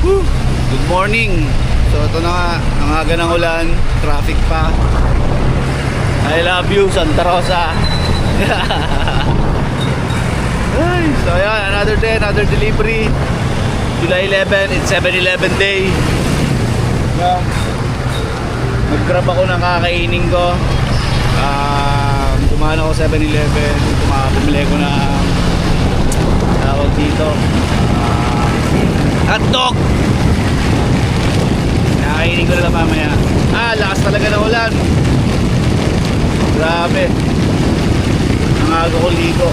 Good morning. So ito na nga, ang aga ng ulan, traffic pa. I love you, Santa Rosa. Ay, so yan, another day, another delivery. July 11, it's 7-Eleven day. Nag-grab ako ng kakainin ko. Kumain ako 7-Eleven. Bumili ko na tawag dito, hotdog. Nakainin ko na lang mamaya. Lakas talaga ng ulan. Grabe. Ang aga ko ligo.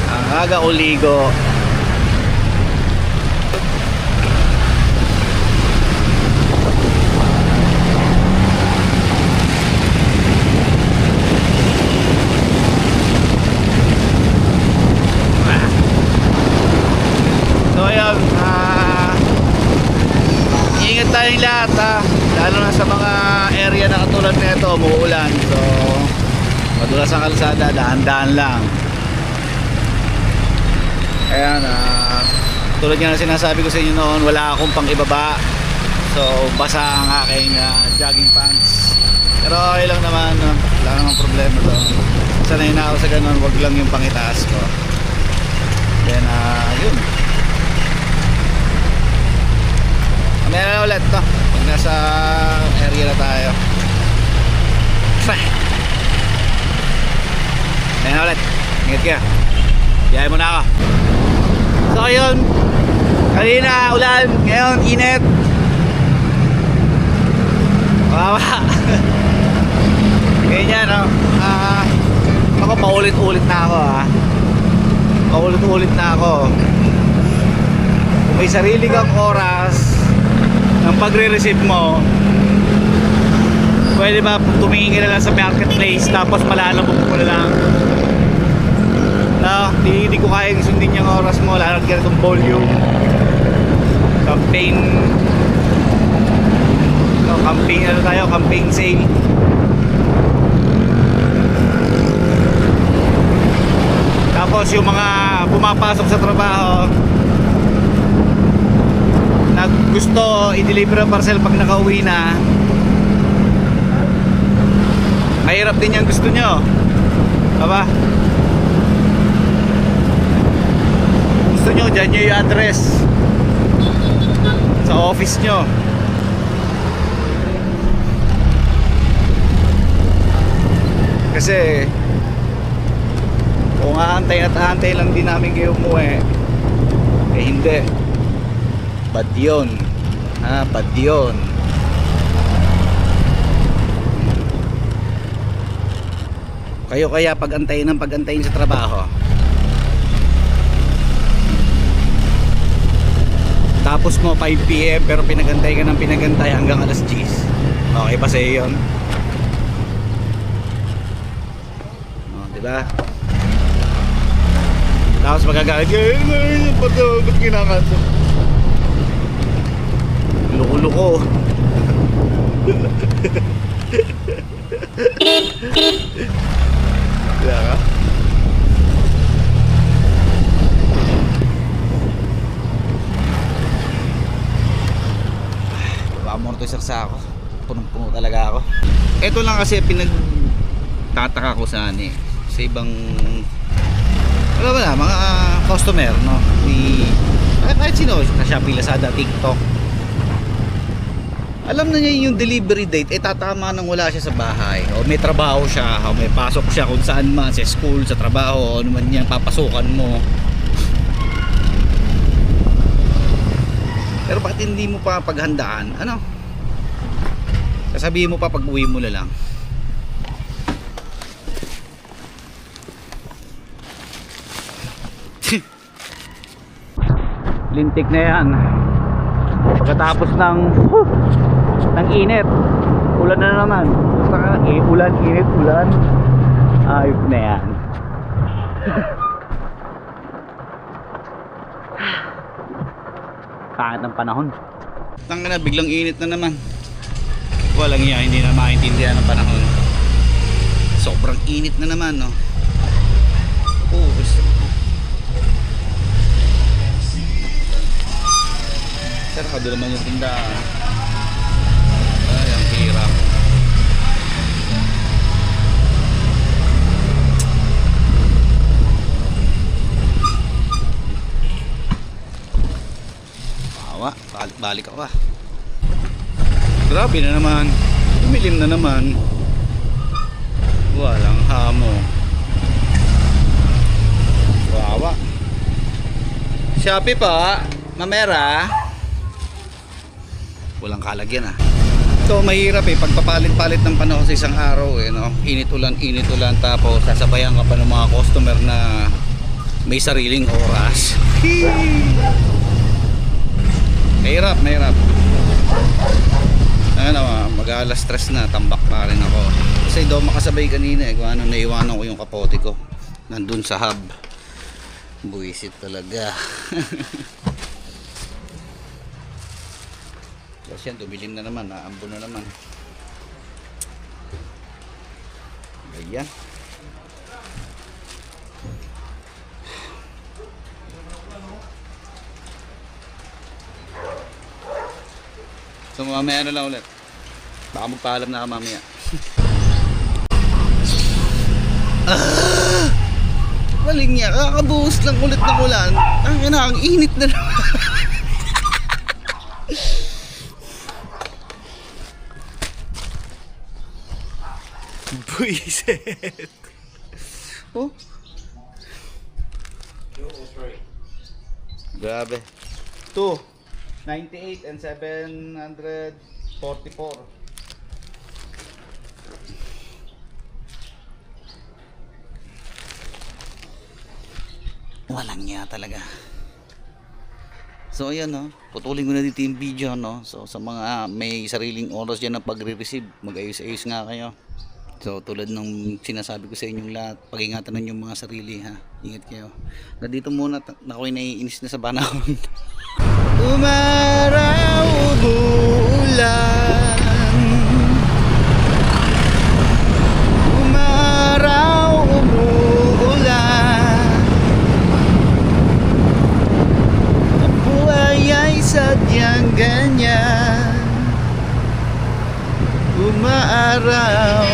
Ang aga ko ligo. Ingat tayong lahat, lalo na sa mga area na katulad nito, umuulan. So madulas ang kalsada, dahan-dahan lang. Ayan, tulad nga na sinasabi ko sa inyo noon, wala akong pang ibaba. So basa ang aking jogging pants. Pero okay lang naman, wala namang problema doon. Sanay na ako sa ganun, wag lang yung pangitaas ko. Then yun, meron ulit to pag nasa area na tayo. Meron ulit, ingat ka, biyahe mo na ako. So yun, kanina ulan, ngayon init. Wawa. Ganyan, no? Ako paulit-ulit na ako, paulit-ulit na ako. Kung may sarili kang oras ng pagre-receive mo, pwede ba tumingin ka na lang sa marketplace tapos malalabog mo na lang? No, hindi ko kayang sundin yung oras mo, lalo na ganitong volume. Campaign, campaign ano tayo, campaign sale. Tapos yung mga pumapasok sa trabaho na gusto i-deliver ang parcel pag nakauwi na, mahirap din yung gusto nyo, diba? Gusto nyo, dyan nyo yung address sa office nyo. Kasi kung aantayin at aantayin lang din namin kayo umuwi, eh hindi. Bad yun, bad yun. Kayo kaya pag-antayin ng pag-antayin sa trabaho, tapos mo 5 PM pero pinagantay ka ng pinagantay hanggang alas 10. Okay pa sa'yo yun? Diba? Tapos magagalit ka, ba't kinakaso? Loko-loko. Kaya ka? Amortizer sa ako. Punong-puno talaga ako. Ito lang kasi pinagtataka ko sa sa ibang wala, mga customer, no? Kahit sino, sa Shopee, Lazada, TikTok. Alam na niya yung delivery date, tatama nang wala siya sa bahay, o may trabaho siya, o may pasok siya kung saan man, sa school, sa trabaho, o ano man yan, papasukan mo. Pero bakit hindi mo pa paghandaan? Ano? Sasabihin mo pa pag uwi mo na lang. Lintik na yan. Pagkatapos ng init, ulan na naman. Ulan, init, ulan. Ayop na yan. Pangit ng panahon. Tanga na, biglang init na naman. Walang iya, hindi na maintindihan ng panahon. Sobrang init na naman, no? Pus. Sarado naman yung tindahan. Ay, ang hirap. Bawa, balik ako ah. Grabe na naman. Tumilim na naman. Walang hamo. Bawa. Shopee pa, Mamera. Walang kalagyan ah. Ito mahirap eh, pagpapalit-palit ng panahon sa isang araw eh, no? Init ulan, tapos sasabayan ka pa ng mga customer na may sariling oras. Mahirap. Ano, mag-alas stress na, tambak pa rin ako. Kasi daw makasabay kanina eh, kung ano, naiwanan ko yung kapote ko. Nandun sa hub. Buwisit talaga. Kasi yan, dumilim na naman, naambo na naman. Ayan. So mamaya na lang ulit. Baka magpaalam na ka mamaya. Waling niya, kakabuhos lang ulit ng ulan. Ang init na naman. Buisit. Oh. Grabe. 298 and 744. Walang niya talaga. So ayan no, putulin ko na dito yung video no. So sa mga may sariling oras dyan ng pagre-receive, mag-ayos-ayos nga kayo. So tulad ng sinasabi ko sa inyong lahat, pag-ingatan niyo yung mga sarili ha. Ingat kayo. Na dito muna, ako'y naiinis na sa panahon. Umaraw, umuulan. Umaraw, umuulan. Ang buhay ay sadyang ganyan. Umaaraw,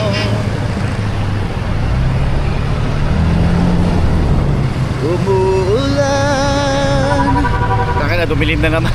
umuulan. Taka na, dumilim na naman.